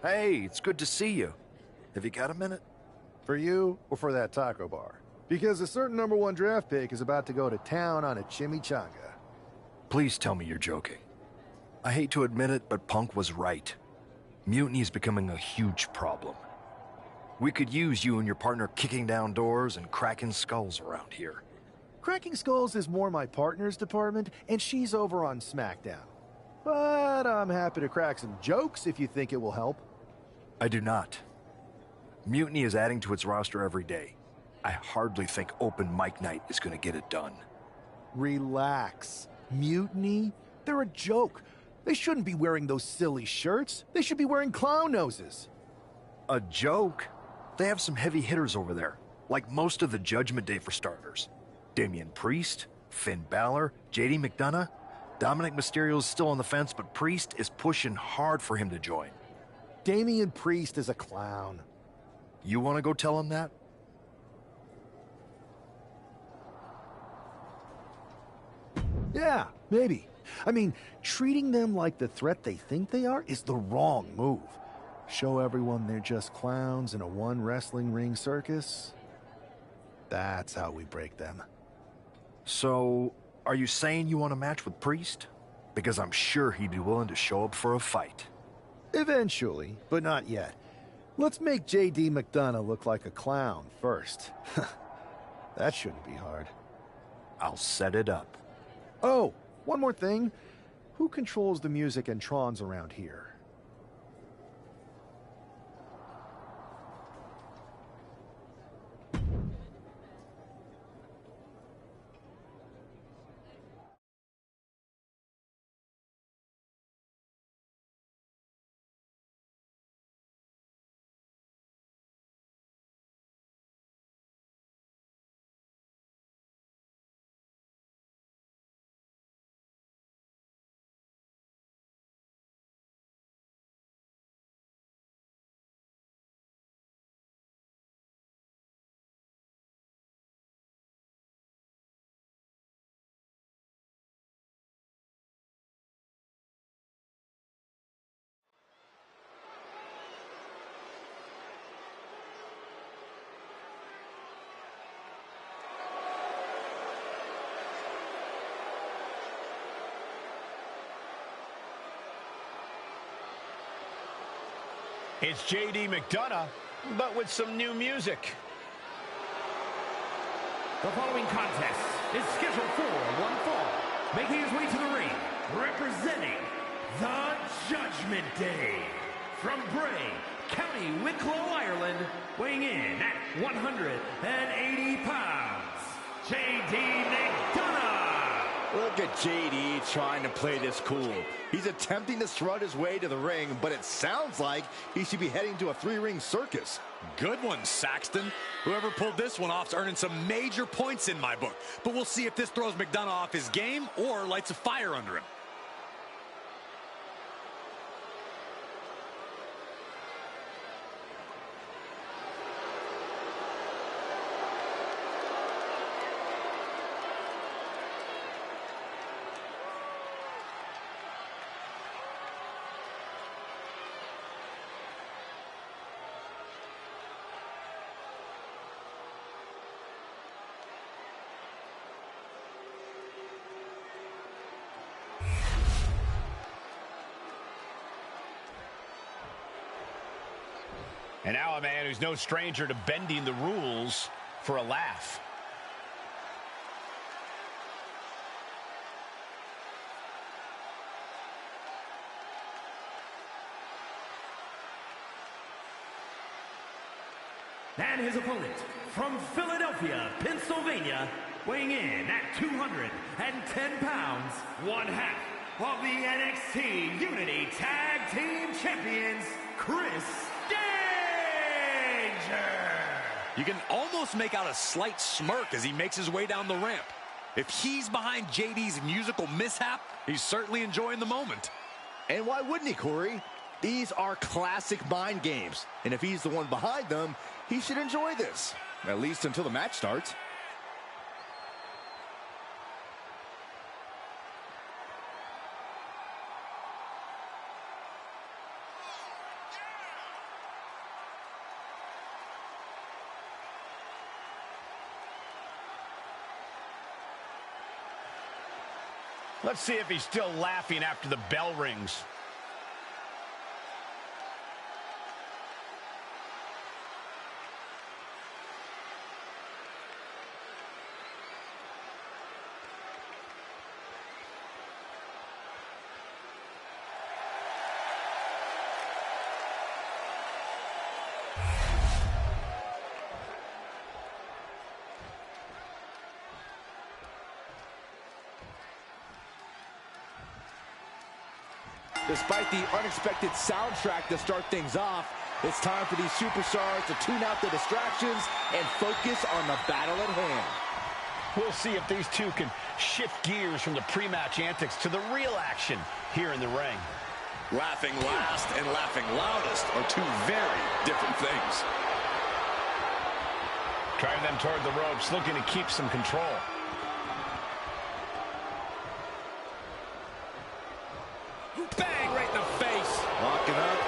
Hey, it's good to see you. Have you got a minute? For you or for that taco bar? Because a certain #1 draft pick is about to go to town on a chimichanga. Please tell me you're joking. I hate to admit it, but Punk was right. Mutiny is becoming a huge problem. We could use you and your partner kicking down doors and cracking skulls around here. Cracking skulls is more my partner's department, and she's over on SmackDown. But I'm happy to crack some jokes if you think it will help. I do not. Mutiny is adding to its roster every day. I hardly think open mic night is going to get it done. Relax. Mutiny? They're a joke. They shouldn't be wearing those silly shirts. They should be wearing clown noses. A joke? They have some heavy hitters over there, like most of the Judgment Day for starters. Damian Priest, Finn Balor, JD McDonough. Dominic Mysterio's still on the fence, but Priest is pushing hard for him to join. Damian Priest is a clown. You want to go tell him that? Yeah, maybe. I mean, treating them like the threat they think they are is the wrong move. Show everyone they're just clowns in a one wrestling ring circus. That's how we break them. So, are you saying you want a match with Priest? Because I'm sure he'd be willing to show up for a fight. Eventually, but not yet. Let's make JD McDonough look like a clown first. That shouldn't be hard. I'll set it up. Oh, one more thing. Who controls the music and trons around here? It's JD McDonough, but with some new music. The following contest is scheduled for one fall. Making his way to the ring, representing the Judgment Day. From Bray, County Wicklow, Ireland, weighing in at 180 pounds, JD McDonough. Look at JD trying to play this cool. He's attempting to strut his way to the ring, but it sounds like he should be heading to a three-ring circus. Good one, Saxton. Whoever pulled this one off's earning some major points in my book. But we'll see if this throws McDonough off his game or lights a fire under him. And now a man who's no stranger to bending the rules for a laugh. And his opponent, from Philadelphia, Pennsylvania, weighing in at 210 pounds, one half of the NXT Unity Tag Team Champions, Chris You can almost make out a slight smirk as he makes his way down the ramp. If he's behind JD's musical mishap, he's certainly enjoying the moment. And why wouldn't he, Corey? These are classic mind games. And if he's the one behind them, he should enjoy this. At least until the match starts. Let's see if he's still laughing after the bell rings. Despite the unexpected soundtrack to start things off, it's time for these superstars to tune out the distractions and focus on the battle at hand. We'll see if these two can shift gears from the pre-match antics to the real action here in the ring. Laughing last and laughing loudest are two very different things. Driving them toward the ropes, looking to keep some control. Bang, right in the face. Locking up.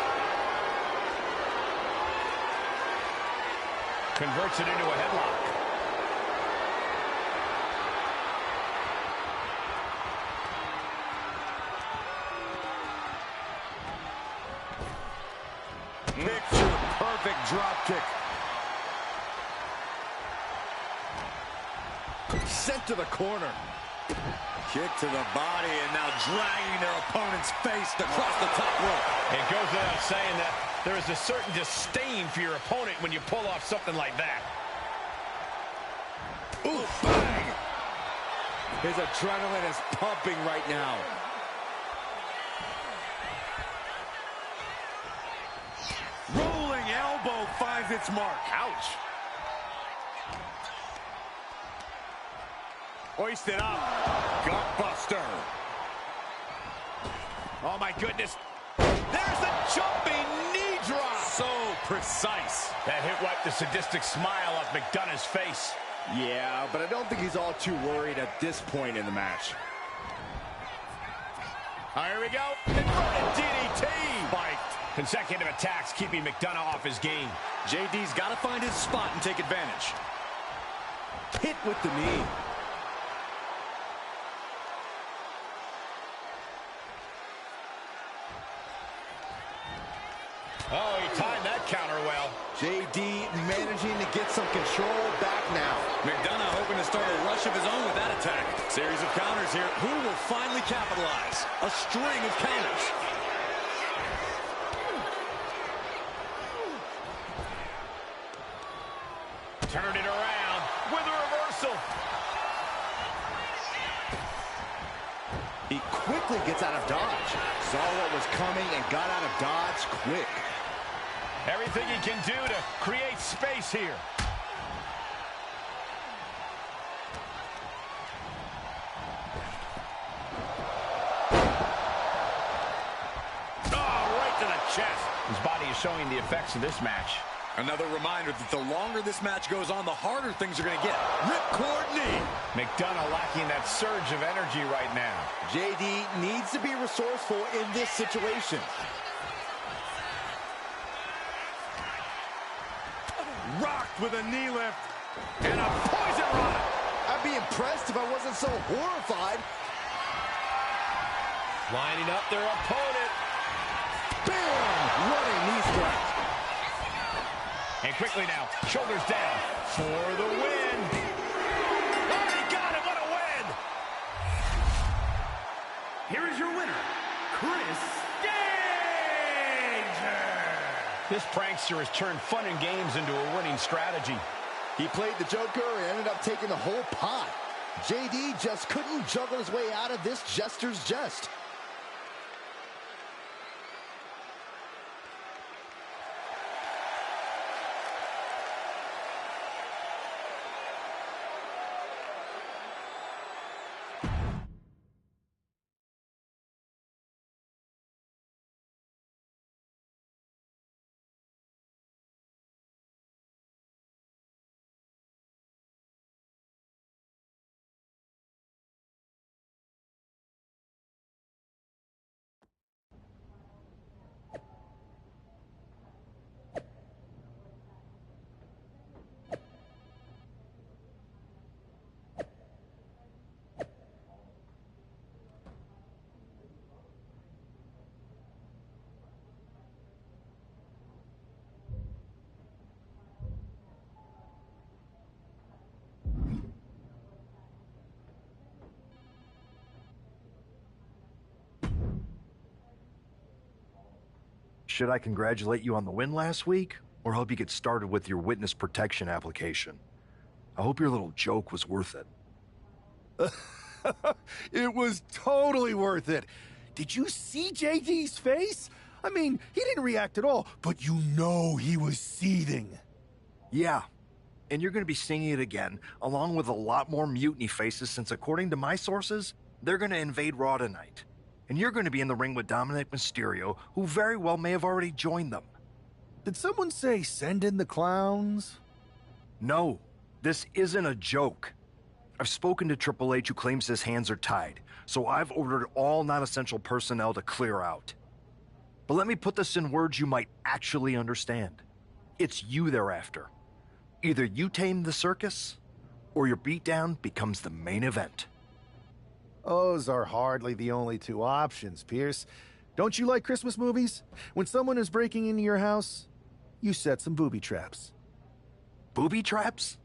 Converts it into a headlock. Picture perfect drop kick. Sent to the corner. Kick to the body, and now dragging their opponent's face across the top rope. It goes without saying that there is a certain disdain for your opponent when you pull off something like that. Ooh, bang! His adrenaline is pumping right now. Rolling elbow finds its mark. Ouch. Hoisted up. Gutbuster. Oh, my goodness. There's the jumping knee drop. So precise. That hit wiped the sadistic smile off McDonough's face. Yeah, but I don't think he's all too worried at this point in the match. Here we go. Inverted DDT. Spiked. Consecutive attacks keeping McDonough off his game. JD's got to find his spot and take advantage. Hit with the knee. Oh, he timed that counter well. JD managing to get some control back now. McDonough hoping to start a rush of his own with that attack. Series of counters here. Who will finally capitalize? A string of counters. Turned it around with a reversal. He quickly gets out of dodge. Saw what was coming and got out of dodge quick. Everything he can do to create space here. Oh, right to the chest. His body is showing the effects of this match. Another reminder that the longer this match goes on, the harder things are going to get. Ripcord knee. McDonough lacking that surge of energy right now. JD needs to be resourceful in this situation. Rocked with a knee lift. And a poison rock. I'd be impressed if I wasn't so horrified. Lining up their opponent. Bam! What a knee strike. And quickly now, shoulders down for the win. Oh, he got it. What a win. Here is your winner, Chris Danger. This prankster has turned fun and games into a winning strategy. He played the Joker and ended up taking the whole pot. JD just couldn't juggle his way out of this jester's jest. Should I congratulate you on the win last week, or help you get started with your witness protection application? I hope your little joke was worth it. It was totally worth it. Did you see JD's face? I mean, he didn't react at all, but you know he was seething. Yeah, and you're going to be seeing it again, along with a lot more Mutiny faces, since according to my sources, they're going to invade Raw tonight. And you're going to be in the ring with Dominic Mysterio, who very well may have already joined them. Did someone say send in the clowns? No, this isn't a joke. I've spoken to Triple H, who claims his hands are tied, so I've ordered all non-essential personnel to clear out. But let me put this in words you might actually understand. It's you they're after. Either you tame the circus, or your beatdown becomes the main event. Those are hardly the only two options, Pierce. Don't you like Christmas movies? When someone is breaking into your house, you set some booby traps. Booby traps?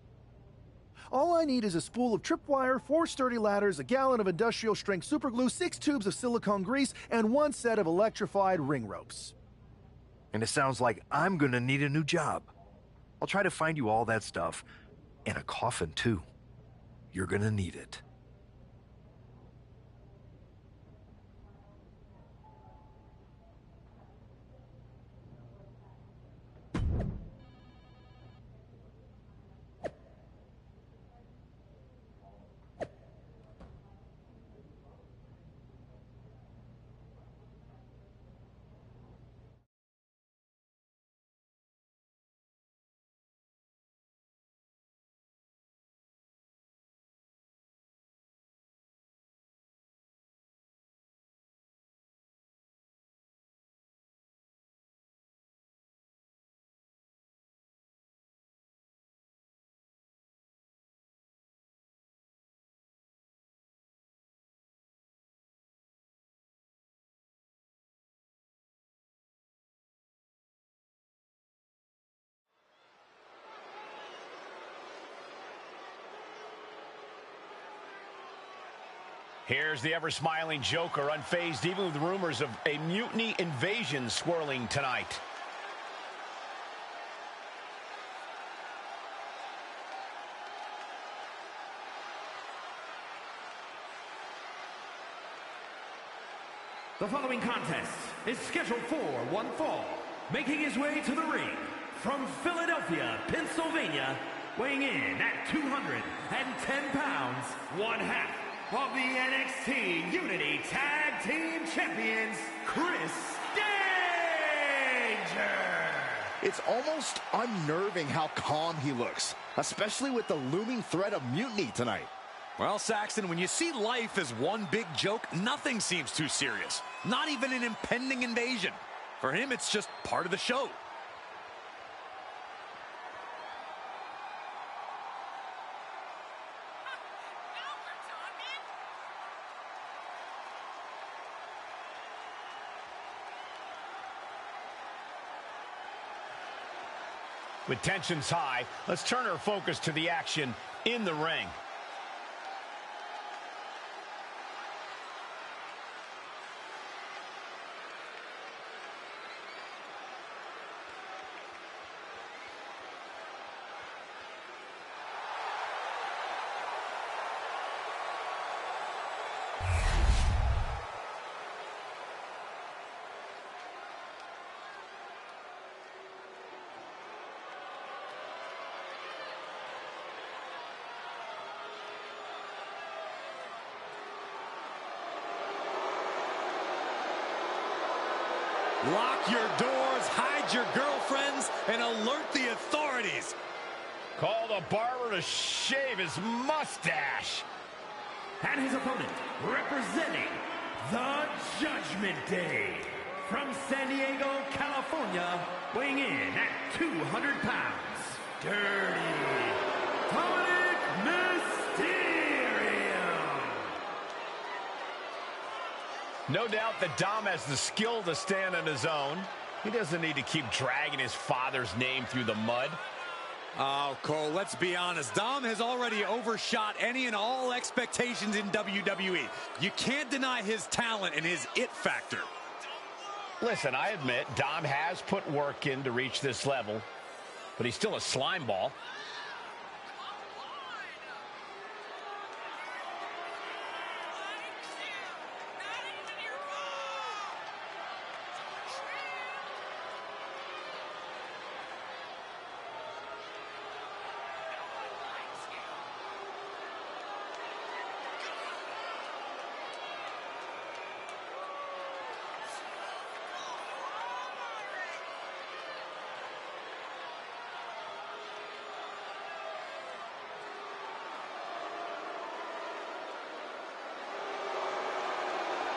All I need is a spool of tripwire, 4 sturdy ladders, a gallon of industrial-strength superglue, 6 tubes of silicone grease, and 1 set of electrified ring ropes. And it sounds like I'm gonna need a new job. I'll try to find you all that stuff, and a coffin too. You're gonna need it. Here's the ever-smiling Joker, unfazed even with rumors of a Mutiny invasion swirling tonight. The following contest is scheduled for one fall. Making his way to the ring from Philadelphia, Pennsylvania, weighing in at 210 pounds, one half of the NXT Unity Tag Team Champions, Chris Danger. It's almost unnerving how calm he looks, especially with the looming threat of Mutiny tonight. Well, Saxton, when you see life as one big joke, nothing seems too serious. Not even an impending invasion. For him, it's just part of the show. With tensions high, let's turn our focus to the action in the ring. Lock your doors, hide your girlfriends, and alert the authorities. Call the barber to shave his mustache. And his opponent, representing the Judgment Day, from San Diego, California, weighing in at 200 pounds, Dirty Dominic Mysterio. No doubt that Dom has the skill to stand on his own. He doesn't need to keep dragging his father's name through the mud. Oh, Cole, let's be honest. Dom has already overshot any and all expectations in WWE. You can't deny his talent and his it factor. Listen, I admit Dom has put work in to reach this level, but he's still a slime ball.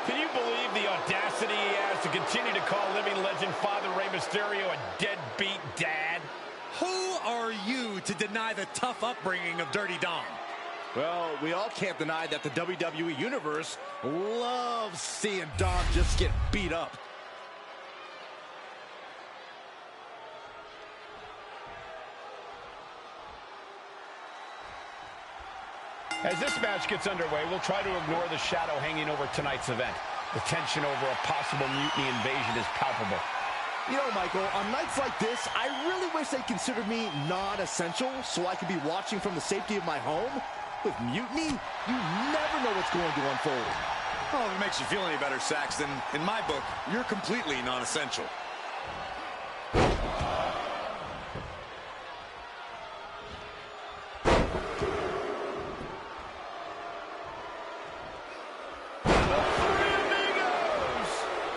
Can you believe the audacity he has to continue to call living legend Father Rey Mysterio a deadbeat dad? Who are you to deny the tough upbringing of Dirty Dom? Well, we all can't deny that the WWE Universe loves seeing Dom just get beat up. As this match gets underway, we'll try to ignore the shadow hanging over tonight's event. The tension over a possible mutiny invasion is palpable. You know, Michael, on nights like this, I really wish they considered me non-essential so I could be watching from the safety of my home. With Mutiny, you never know what's going to unfold. Oh, if it makes you feel any better, Saxton, in my book, you're completely non-essential.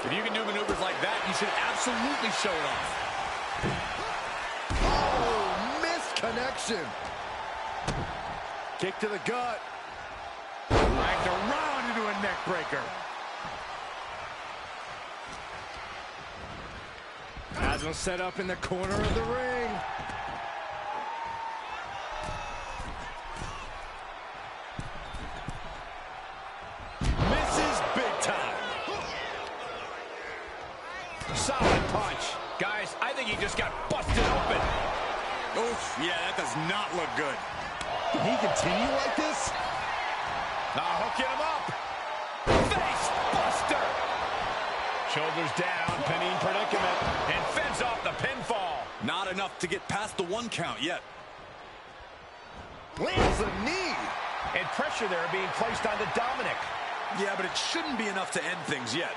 If you can do maneuvers like that, you should absolutely show it off. Oh, missed connection. Kick to the gut. Dragged around into a neck breaker. Has him set up in the corner of the ring. Misses big time. Solid punch. Guys, I think he just got busted open. Oof, yeah, that does not look good. Can he continue like this? Now hooking him up. Face buster. Shoulders down, pinning predicament, and fends off the pinfall. Not enough to get past the 1 count yet. Lands a knee. And pressure there being placed onto Dominic. Yeah, but it shouldn't be enough to end things yet.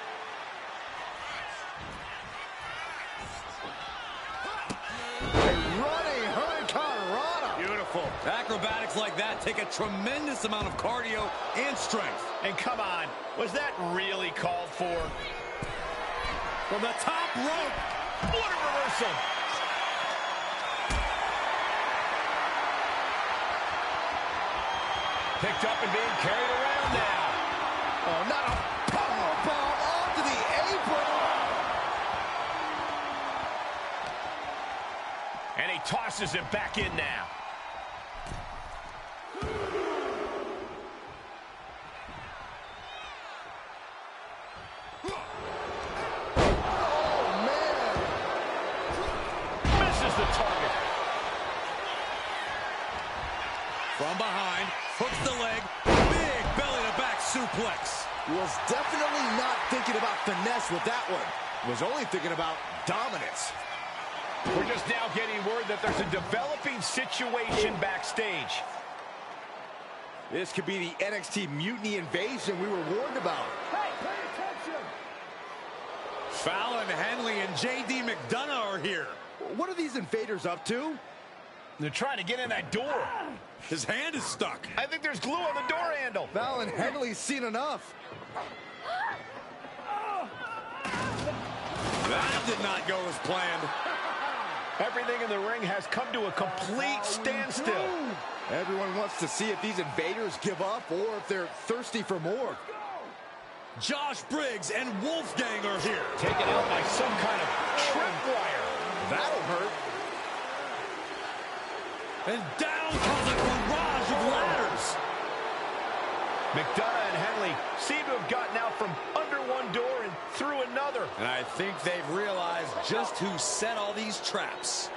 Acrobatics like that take a tremendous amount of cardio and strength. And come on, was that really called for? From the top rope. What a reversal. Picked up and being carried around now. Oh, not a power bomb onto the apron. And he tosses it back in now. From behind, hooks the leg, big belly-to-back suplex. Was definitely not thinking about finesse with that one. Was only thinking about dominance. We're just now getting word that there's a developing situation backstage. This could be the NXT Mutiny invasion we were warned about. Hey, pay attention! Fallon, Henley, and J.D. McDonough are here. What are these invaders up to? They're trying to get in that door. His hand is stuck. I think there's glue on the door handle. Fallon Henley's seen enough. That did not go as planned. Everything in the ring has come to a complete standstill. Everyone wants to see if these invaders give up or if they're thirsty for more. Josh Briggs and Wolfgang are here. Taken out by some kind of tripwire. That'll hurt. And down comes a barrage of ladders. McDonough and Henley seem to have gotten out from under one door and through another. And I think they've realized just who set all these traps.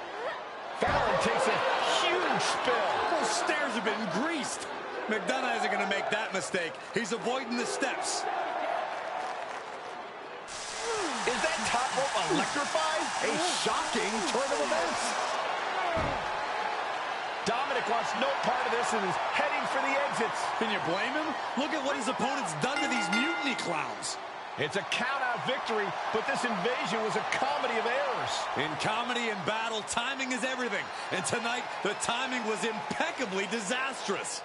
Fallon takes a huge spill. Those stairs have been greased. McDonough isn't going to make that mistake. He's avoiding the steps. Is that top rope electrified? A shocking turn of events. Dominic wants no part of this and is heading for the exits. Can you blame him? Look at what his opponent's done to these Mutiny clowns. It's a count-out victory, but this invasion was a comedy of errors. In comedy and battle, timing is everything. And tonight, the timing was impeccably disastrous.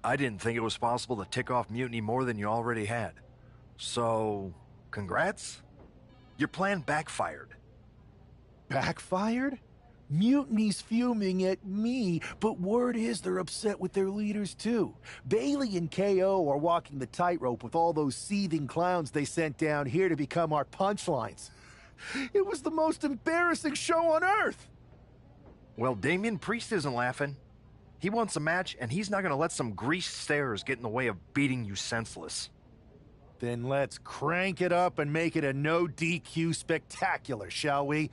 I didn't think it was possible to tick off Mutiny more than you already had. So, congrats? Your plan backfired. Backfired? Mutiny's fuming at me, but word is they're upset with their leaders too. Bailey and KO are walking the tightrope with all those seething clowns they sent down here to become our punchlines. It was the most embarrassing show on earth! Well, Damian Priest isn't laughing. He wants a match, and he's not going to let some greased stairs get in the way of beating you senseless. Then let's crank it up and make it a no DQ spectacular, shall we?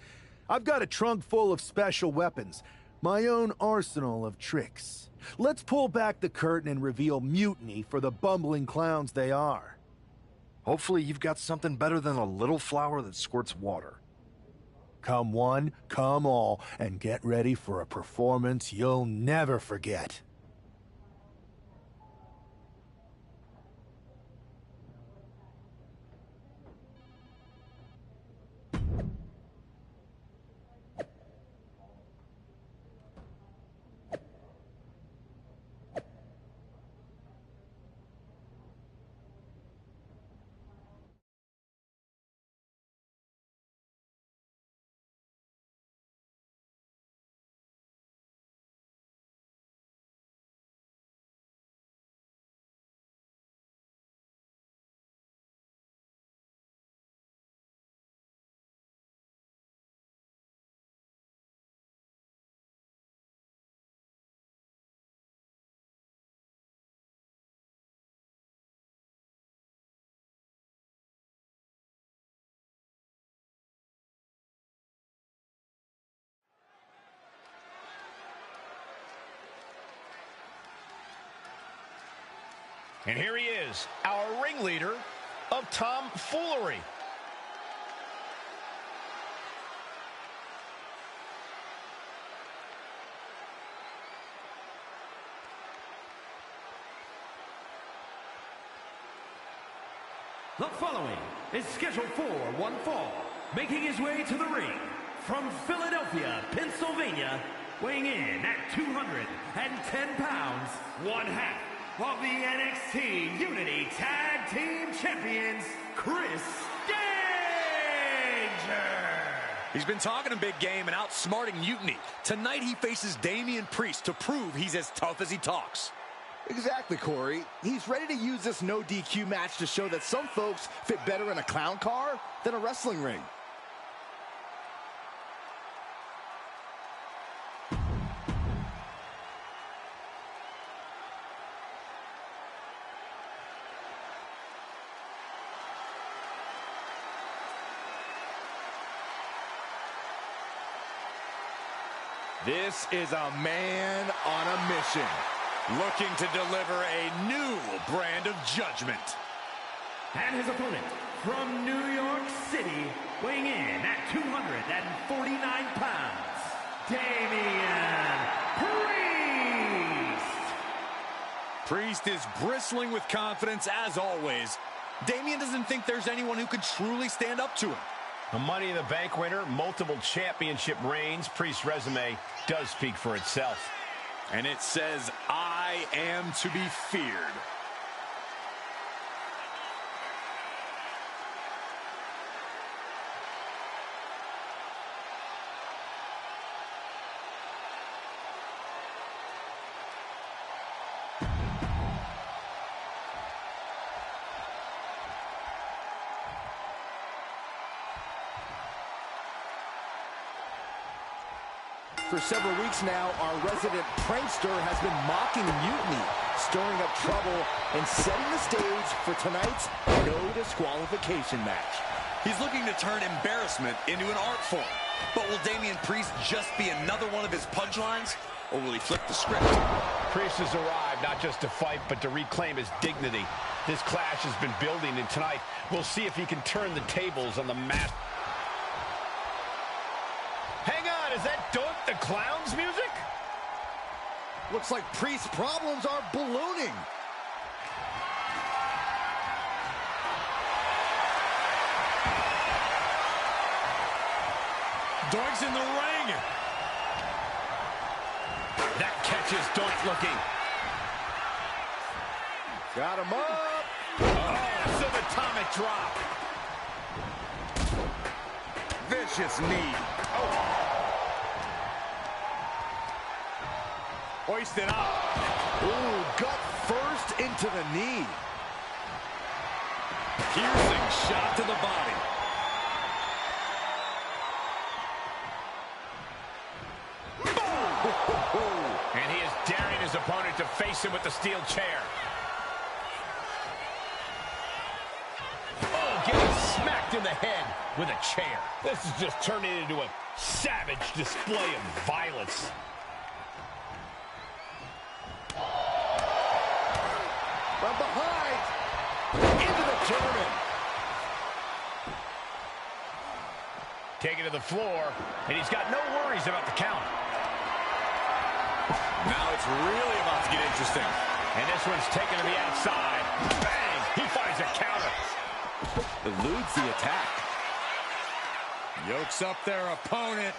I've got a trunk full of special weapons, my own arsenal of tricks. Let's pull back the curtain and reveal Mutiny for the bumbling clowns they are. Hopefully you've got something better than a little flower that squirts water. Come one, come all, and get ready for a performance you'll never forget. And here he is, our ringleader of tomfoolery. The following is scheduled for one fall, making his way to the ring from Philadelphia, Pennsylvania, weighing in at 210 pounds, one half of the NXT Unity Tag Team Champions, Chris Danger. He's been talking a big game and outsmarting Mutiny. Tonight he faces Damian Priest to prove he's as tough as he talks. Exactly, Corey. He's ready to use this no DQ match to show that some folks fit better in a clown car than a wrestling ring. This is a man on a mission, Looking to deliver a new brand of judgment. And his opponent from New York City, weighing in at 249 pounds, Damian Priest. Priest is bristling with confidence as always. Damian doesn't think there's anyone who could truly stand up to him. a Money in the Bank winner, multiple championship reigns. Priest's resume does speak for itself. And it says, I am to be feared. For several weeks now, our resident prankster has been mocking Mutiny, stirring up trouble, and setting the stage for tonight's no disqualification match. He's looking to turn embarrassment into an art form. But will Damian Priest just be another one of his punchlines? Or will he flip the script? Priest has arrived not just to fight, but to reclaim his dignity. This clash has been building, and tonight we'll see if he can turn the tables on the mat. Hang on, is that Doink the Clown's music? Looks like Priest's problems are ballooning. Doink's in the ring. That catches Doink looking. Got him up. Oh, subatomic drop. Vicious knee. Oh. Hoisted up. Ooh, gut first into the knee. Piercing shot to the body. And he is daring his opponent to face him with the steel chair. Oh, getting smacked in the head with a chair. This is just turning into a savage display of violence. From behind. Into the German. Taken to the floor, and he's got no worries about the count. Now it's really about to get interesting. And this one's taken to the outside. Bang! He finds a counter. Eludes the attack. Yokes up their opponent.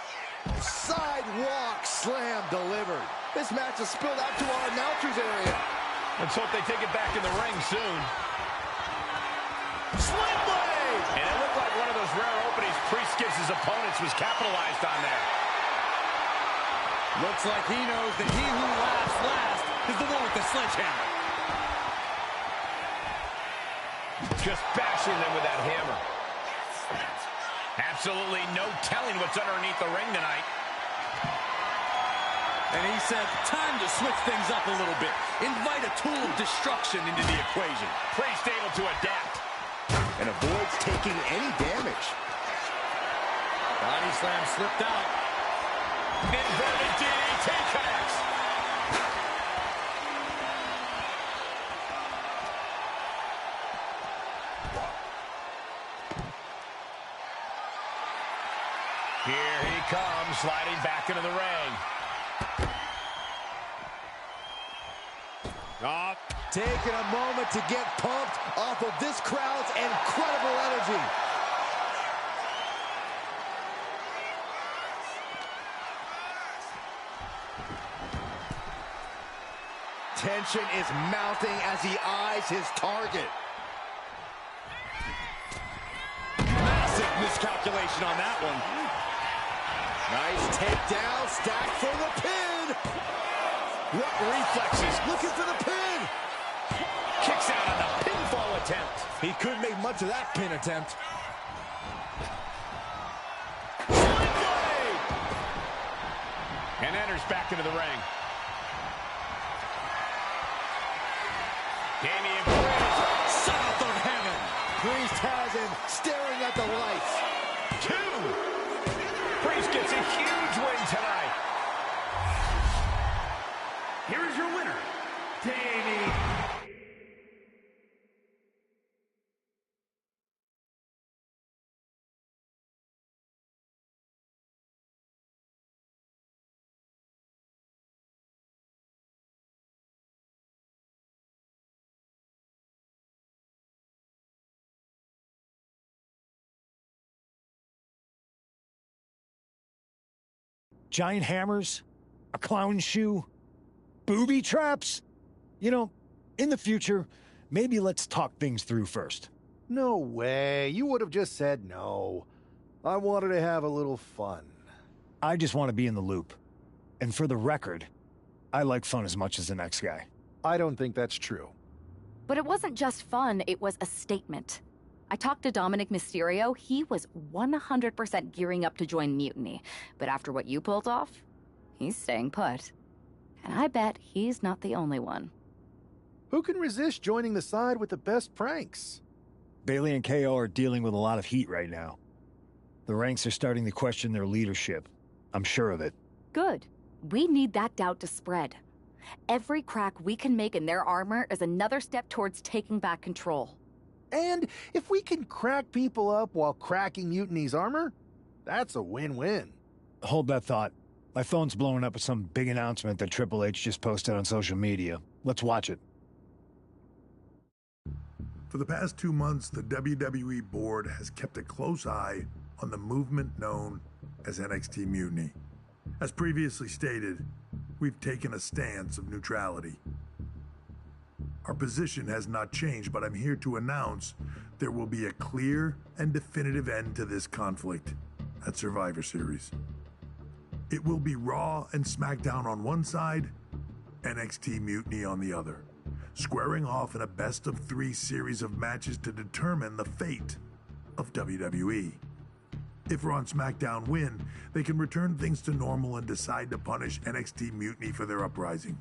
Sidewalk slam delivered. This match has spilled out to our announcers area. Let's hope they take it back in the ring soon. Slam blade! And it looked like one of those rare openings Priest gives his opponents was capitalized on there. Looks like he knows that he who laughs last is the one with the sledgehammer. Just bashing them with that hammer. Absolutely no telling what's underneath the ring tonight. And he said, time to switch things up a little bit. Invite a tool of destruction into the equation. Priest able to adapt. And avoids taking any damage. Body slam slipped out. Inverted DDT connects. Here he comes, sliding back into the ring. Oh. Taking a moment to get pumped off of this crowd's incredible energy. Tension is mounting as he eyes his target. Massive miscalculation on that one. Nice takedown, stacked for the pin. What reflexes? Looking for the pin. Kicks out on the pinfall attempt. He couldn't make much of that pin attempt. And enters back into the ring. Damian Priest. South of heaven. Priest has him staring at the lights. 2. Priest gets a huge win tonight. Here is your winner, Damian. Giant hammers, a clown shoe, booby traps. You know, in the future, maybe let's talk things through first. No way. You would have just said no. I wanted to have a little fun. I just want to be in the loop. And for the record, I like fun as much as the next guy. I don't think that's true. But it wasn't just fun, it was a statement. I talked to Dominic Mysterio, he was 100% gearing up to join Mutiny. But after what you pulled off, he's staying put. And I bet he's not the only one. Who can resist joining the side with the best pranks? Bailey and KO are dealing with a lot of heat right now. The ranks are starting to question their leadership. I'm sure of it. Good. We need that doubt to spread. Every crack we can make in their armor is another step towards taking back control. And if we can crack people up while cracking Mutiny's armor, that's a win-win. Hold that thought. My phone's blowing up with some big announcement that Triple H just posted on social media. Let's watch it. For the past 2 months, the WWE board has kept a close eye on the movement known as NXT Mutiny. As previously stated, we've taken a stance of neutrality. Our position has not changed, but I'm here to announce there will be a clear and definitive end to this conflict at Survivor Series. It will be Raw and SmackDown on one side, NXT Mutiny on the other, squaring off in a best-of-3 series of matches to determine the fate of WWE. If Raw and SmackDown win, they can return things to normal and decide to punish NXT Mutiny for their uprising.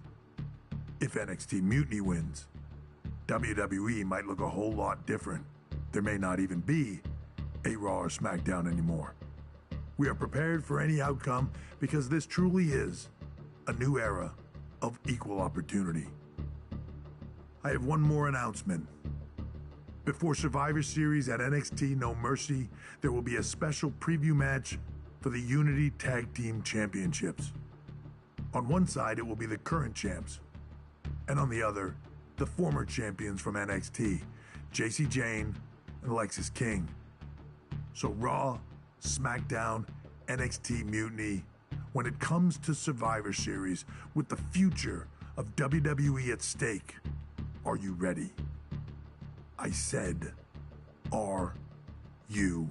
If NXT Mutiny wins, WWE might look a whole lot different. There may not even be a Raw or SmackDown anymore. We are prepared for any outcome because this truly is a new era of equal opportunity. I have one more announcement. Before Survivor Series at NXT No Mercy, there will be a special preview match for the Unity Tag Team Championships. On one side, it will be the current champs, and on the other, the former champions from NXT, Jacy Jayne and Alexis King. So Raw, SmackDown, NXT Mutiny, when it comes to Survivor Series, with the future of WWE at stake, are you ready? I said, are you?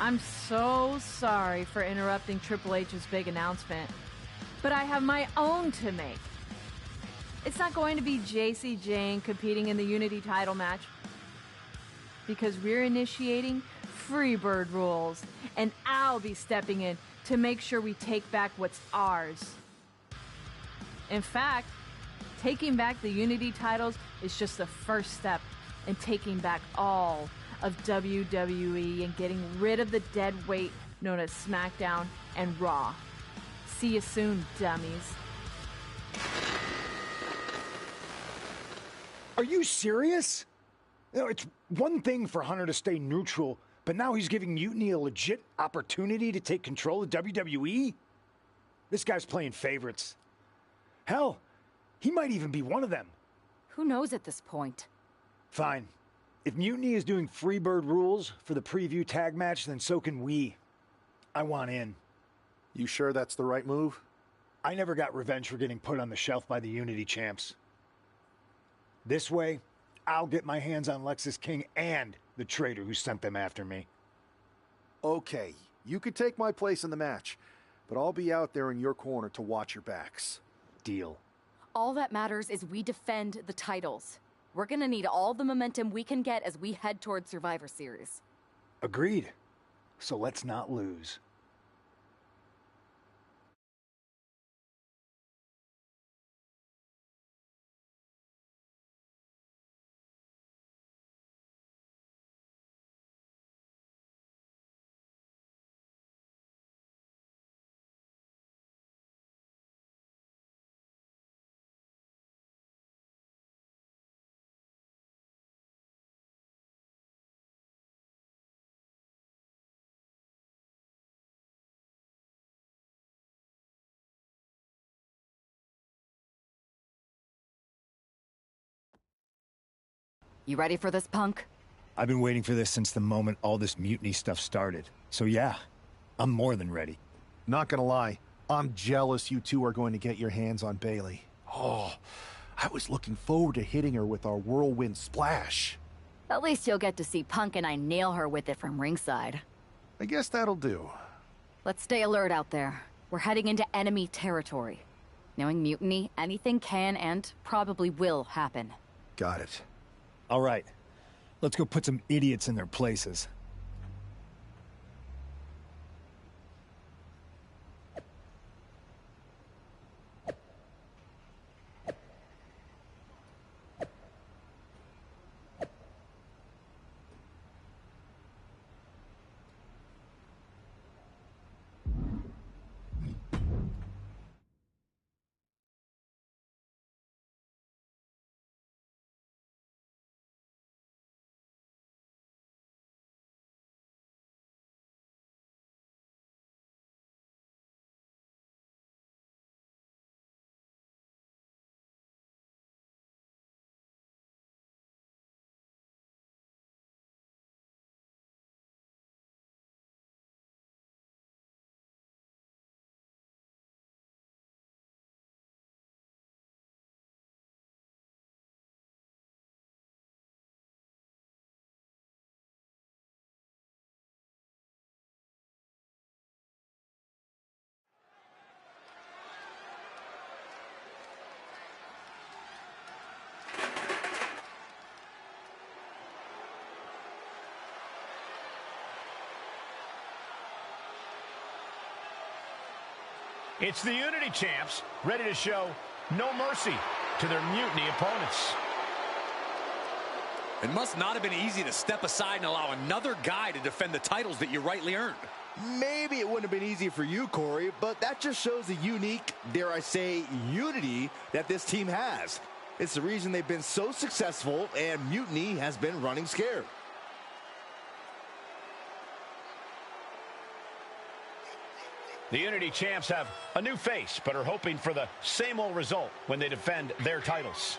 I'm so sorry for interrupting Triple H's big announcement, but I have my own to make. It's not going to be Jacy Jayne competing in the Unity title match, because we're initiating Freebird rules, and I'll be stepping in to make sure we take back what's ours. In fact, taking back the Unity titles is just the first step in taking back all of WWE and getting rid of the dead weight known as SmackDown and Raw. See you soon, dummies. Are you serious? You know, it's one thing for Hunter to stay neutral, but now he's giving Mutiny a legit opportunity to take control of WWE? This guy's playing favorites. Hell, he might even be one of them. Who knows at this point? Fine. If Mutiny is doing Freebird rules for the preview tag match, then so can we. I want in. You sure that's the right move? I never got revenge for getting put on the shelf by the Unity champs. This way, I'll get my hands on Alexis King and the traitor who sent them after me. Okay, you could take my place in the match, but I'll be out there in your corner to watch your backs. Deal. All that matters is we defend the titles. We're gonna need all the momentum we can get as we head towards Survivor Series. Agreed. So let's not lose. You ready for this, punk? I've been waiting for this since the moment all this Mutiny stuff started. So yeah, I'm more than ready. Not gonna lie, I'm jealous you two are going to get your hands on Bailey. Oh, I was looking forward to hitting her with our whirlwind splash. At least you'll get to see Punk and I nail her with it from ringside. I guess that'll do. Let's stay alert out there. We're heading into enemy territory. Knowing Mutiny, anything can and probably will happen. Got it. All right. Let's go put some idiots in their places. It's the Unity champs, ready to show no mercy to their Mutiny opponents. It must not have been easy to step aside and allow another guy to defend the titles that you rightly earned. Maybe it wouldn't have been easy for you, Corey, but that just shows the unique, dare I say, unity that this team has. It's the reason they've been so successful, and Mutiny has been running scared. The Unity champs have a new face, but are hoping for the same old result when they defend their titles.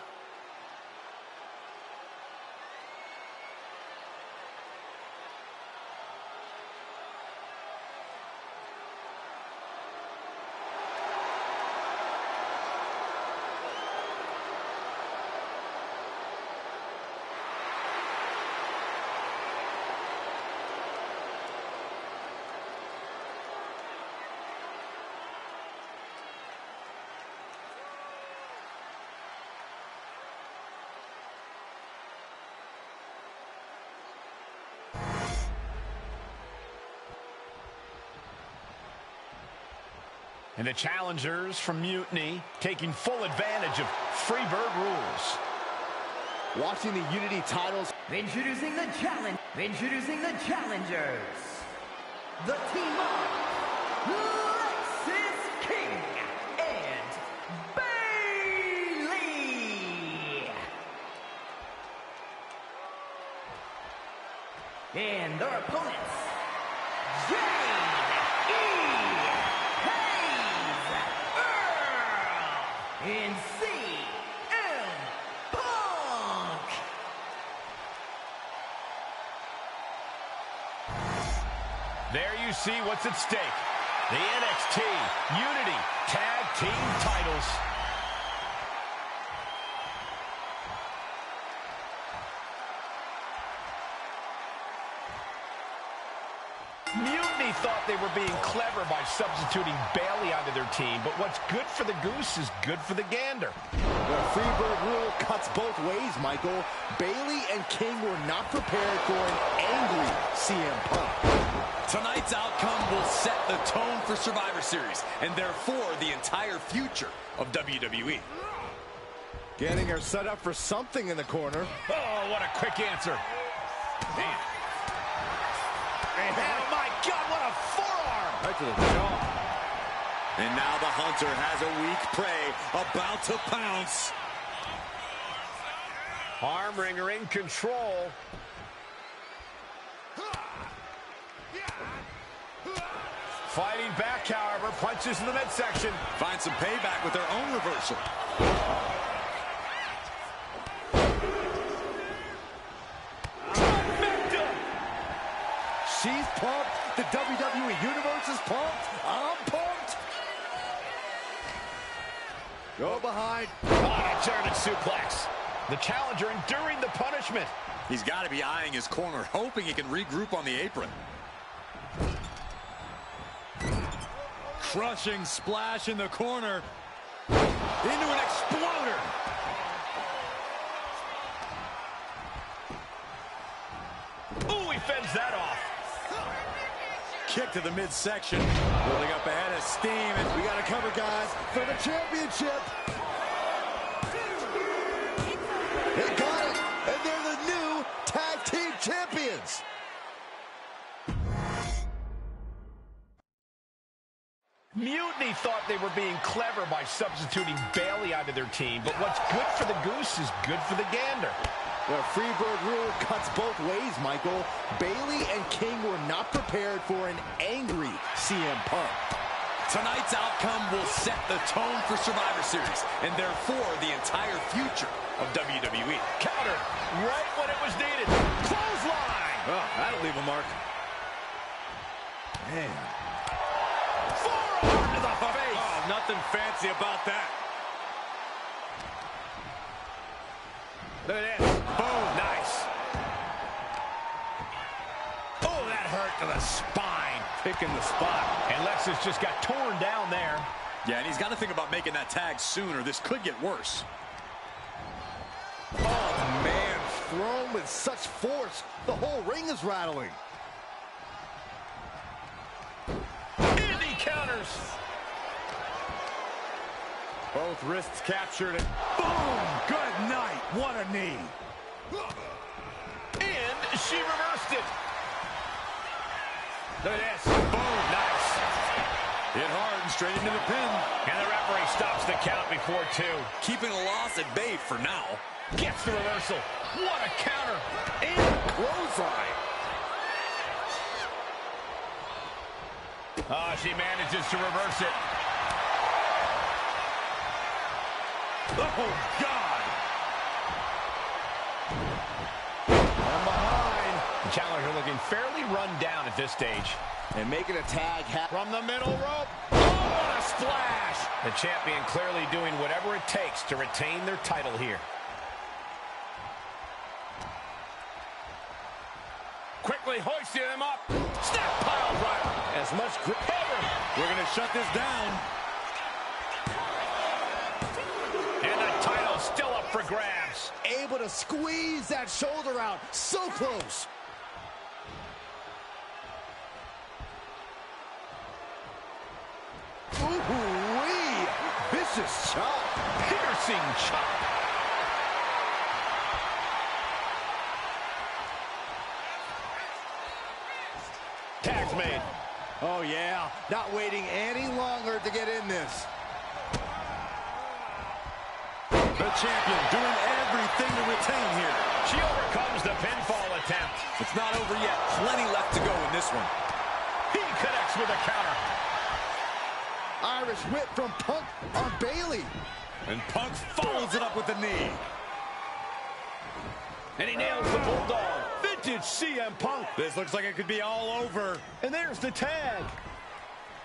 And the challengers from Mutiny taking full advantage of Freebird rules. Watching the Unity titles. Introducing the challengers. The team of Lexis King and Bailey. And their opponents, in CM Punk. There you see what's at stake. The NXT Unity Tag Team titles. Mutiny thought they were being clever by substituting Bailey onto their team, but what's good for the goose is good for the gander. The Freebird rule cuts both ways, Michael. Bailey and King were not prepared for an angry CM Punk. Tonight's outcome will set the tone for Survivor Series, and therefore the entire future of WWE. Getting her set up for something in the corner. Oh, what a quick answer. Man. Oh, my God, what a forearm! Right to the jaw. And now the Hunter has a weak prey about to pounce. Arm wringer in control. Fighting back, however, punches in the midsection. Find some payback with their own reversal. She's pumped. The WWE Universe is pumped. I'm pumped. Go behind. Oh, a German suplex. The challenger enduring the punishment. He's got to be eyeing his corner, hoping he can regroup on the apron. Crushing splash in the corner. Into an exploder. Ooh, he fends that off. Kick to the midsection. Building up ahead of steam. And We got to cover, guys, for the championship. They got it, and they're the new tag team champions. Mutiny thought they were being clever by substituting Bailey onto their team, but what's good for the goose is good for the gander. The Freebird rule cuts both ways, Michael. Bailey and King were not prepared for an angry CM Punk. tonight's outcome will set the tone for Survivor Series, and therefore the entire future of WWE. Countered right when it was needed. Clothesline! Oh, that'll leave a mark. Man. Forearm to the face! Oh, nothing fancy about that. Look at this. Boom. Nice. Oh, that hurt to the spine. Picking the spot. And Lexus just got torn down there. Yeah, and he's got to think about making that tag sooner. This could get worse. Oh, man. Thrown with such force, the whole ring is rattling. Indy counters. Both wrists captured and boom! Good night. What a knee. And she reversed it. Look at this. Boom. Nice. Hit hard and straight into the pin. And the referee stops the count before two. Keeping a loss at bay for now. Gets the reversal. What a counter. And clothesline. Oh, she manages to reverse it. Oh, God. From behind. The challenger looking fairly run down at this stage. And making a tag From the middle rope. Oh, what a splash. The champion clearly doing whatever it takes to retain their title here. Quickly hoisting him up. Snap pile driver. as much grip. We're going to shut this down. And the title still up for grabs. Able to squeeze that shoulder out. So close. Ooh-wee. Vicious chop. Piercing chop. Tag's made. Oh, yeah. Not waiting any longer to get in this. The champion doing everything to retain here. She overcomes the pinfall attempt. It's not over yet. Plenty left to go in this one. He connects with a counter. Irish whip from Punk on Bailey. And Punk follows it up with the knee. And he nails the Bulldog. Vintage CM Punk. This looks like it could be all over. And there's the tag.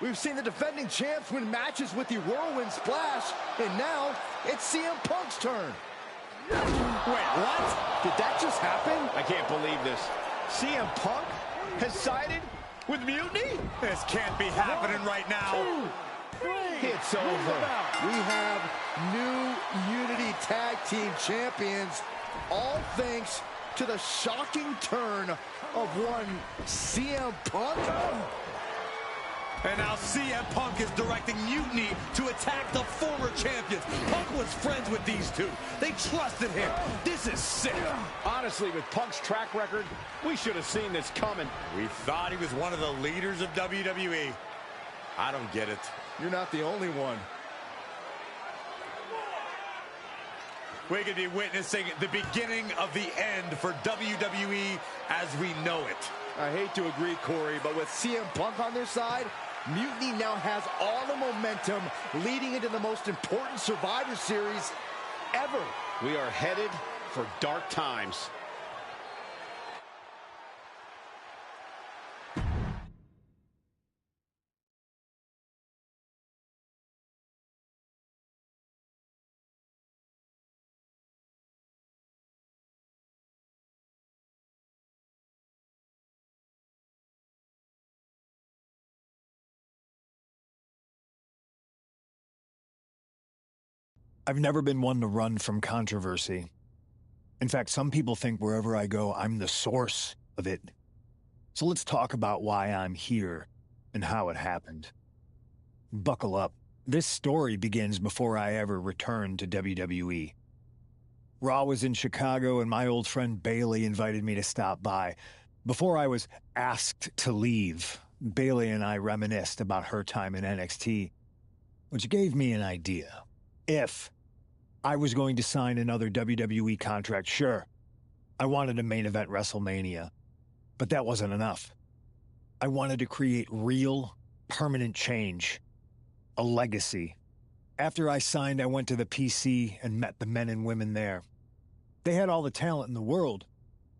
We've seen the defending champs win matches with the Whirlwind Splash, and now it's CM Punk's turn. Wait, what? Did that just happen? I can't believe this. CM Punk has sided with Mutiny? This can't be happening right now. It's over. We have new Unity Tag Team Champions, all thanks to the shocking turn of one CM Punk. And now CM Punk is directing Mutiny to attack the former champions. Punk was friends with these two. They trusted him. This is sick. Honestly, with Punk's track record, we should have seen this coming. We thought he was one of the leaders of WWE. I don't get it. You're not the only one. We could be witnessing the beginning of the end for WWE as we know it. I hate to agree, Corey, but with CM Punk on their side, Mutiny now has all the momentum leading into the most important Survivor Series ever. We are headed for dark times. I've never been one to run from controversy. In fact, some people think wherever I go, I'm the source of it. So let's talk about why I'm here and how it happened. Buckle up. This story begins before I ever returned to WWE. Raw was in Chicago and my old friend Bailey invited me to stop by. Before I was asked to leave, Bailey and I reminisced about her time in NXT, which gave me an idea. If I was going to sign another WWE contract, sure, I wanted a main event WrestleMania, but that wasn't enough. I wanted to create real, permanent change, a legacy. After I signed, I went to the PC and met the men and women there. They had all the talent in the world,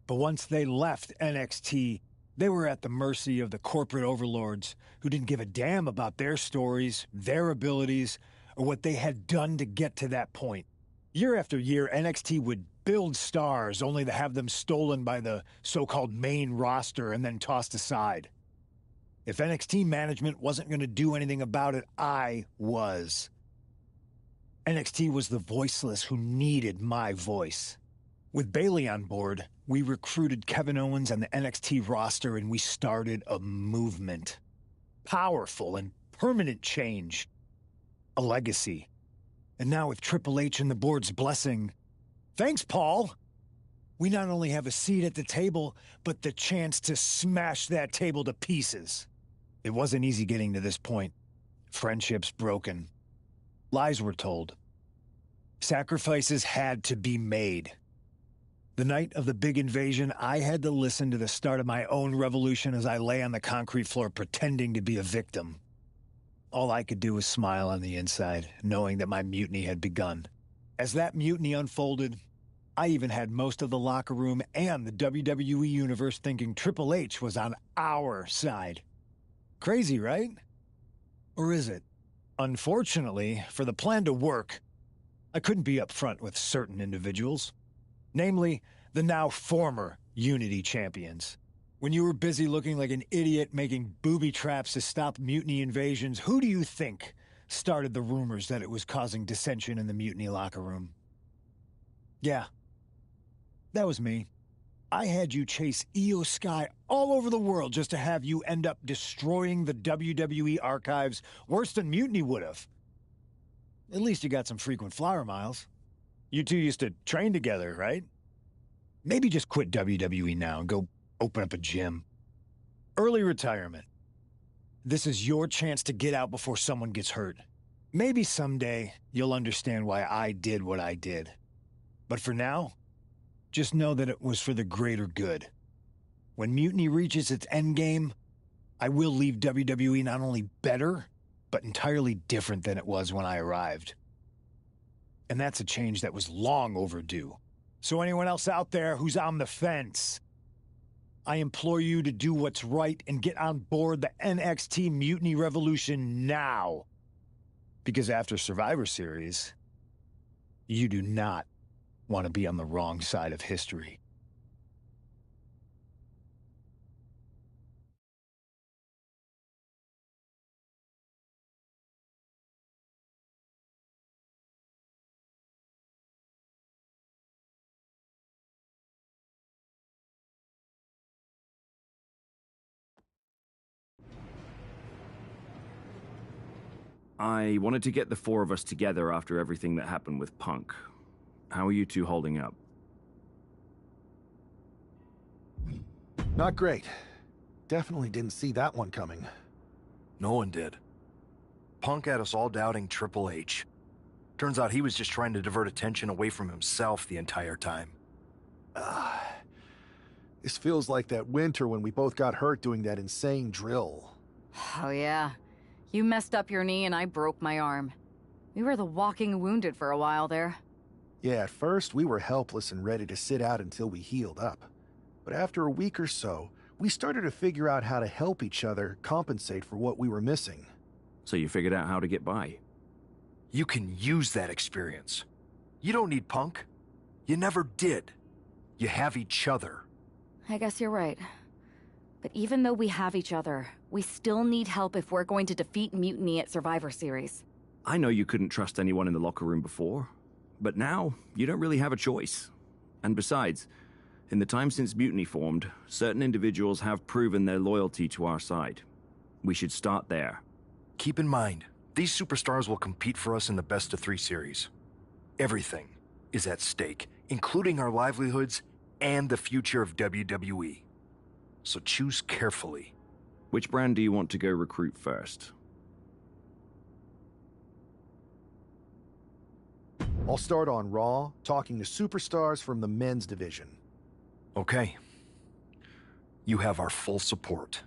but once they left NXT, they were at the mercy of the corporate overlords who didn't give a damn about their stories, their abilities, or what they had done to get to that point. Year after year, NXT would build stars only to have them stolen by the so-called main roster and then tossed aside. If NXT management wasn't going to do anything about it, I was. NXT was the voiceless who needed my voice. With Bailey on board, we recruited Kevin Owens and the NXT roster and we started a movement. Powerful and permanent change. A legacy. And now with Triple H and the board's blessing, thanks, Paul! We not only have a seat at the table, but the chance to smash that table to pieces. It wasn't easy getting to this point. Friendships broken. Lies were told. Sacrifices had to be made. The night of the big invasion, I had to listen to the start of my own revolution as I lay on the concrete floor pretending to be a victim. All I could do was smile on the inside, knowing that my mutiny had begun. As that mutiny unfolded, I even had most of the locker room and the WWE Universe thinking Triple H was on our side. Crazy, right? Or is it? Unfortunately, for the plan to work, I couldn't be upfront with certain individuals. Namely, the now former Unity champions. When you were busy looking like an idiot making booby traps to stop mutiny invasions, who do you think started the rumors that it was causing dissension in the mutiny locker room? Yeah, that was me. I had you chase Io Sky all over the world just to have you end up destroying the WWE archives worse than Mutiny would have. At least you got some frequent flower miles. You two used to train together, right? Maybe just quit WWE now and go open up a gym. Early retirement. This is your chance to get out before someone gets hurt. Maybe someday you'll understand why I did what I did. But for now, just know that it was for the greater good. When Mutiny reaches its endgame, I will leave WWE not only better, but entirely different than it was when I arrived. And that's a change that was long overdue. So anyone else out there who's on the fence, I implore you to do what's right and get on board the NXT Mutiny Revolution now. Because after Survivor Series, you do not want to be on the wrong side of history. I wanted to get the four of us together after everything that happened with Punk. How are you two holding up? Not great. Definitely didn't see that one coming. No one did. Punk had us all doubting Triple H. Turns out he was just trying to divert attention away from himself the entire time. This feels like that winter when we both got hurt doing that insane drill. Oh yeah. You messed up your knee and I broke my arm. We were the walking wounded for a while there. Yeah, at first we were helpless and ready to sit out until we healed up. But after a week or so, we started to figure out how to help each other compensate for what we were missing. So you figured out how to get by? You can use that experience. You don't need Punk. You never did. You have each other. I guess you're right. But even though we have each other, we still need help if we're going to defeat Mutiny at Survivor Series. I know you couldn't trust anyone in the locker room before, But now, you don't really have a choice. And besides, in the time since Mutiny formed, certain individuals have proven their loyalty to our side. We should start there. Keep in mind, these superstars will compete for us in the best-of-3 series. Everything is at stake, including our livelihoods and the future of WWE. So choose carefully. Which brand do you want to go recruit first? I'll start on Raw, talking to superstars from the men's division. Okay. You have our full support.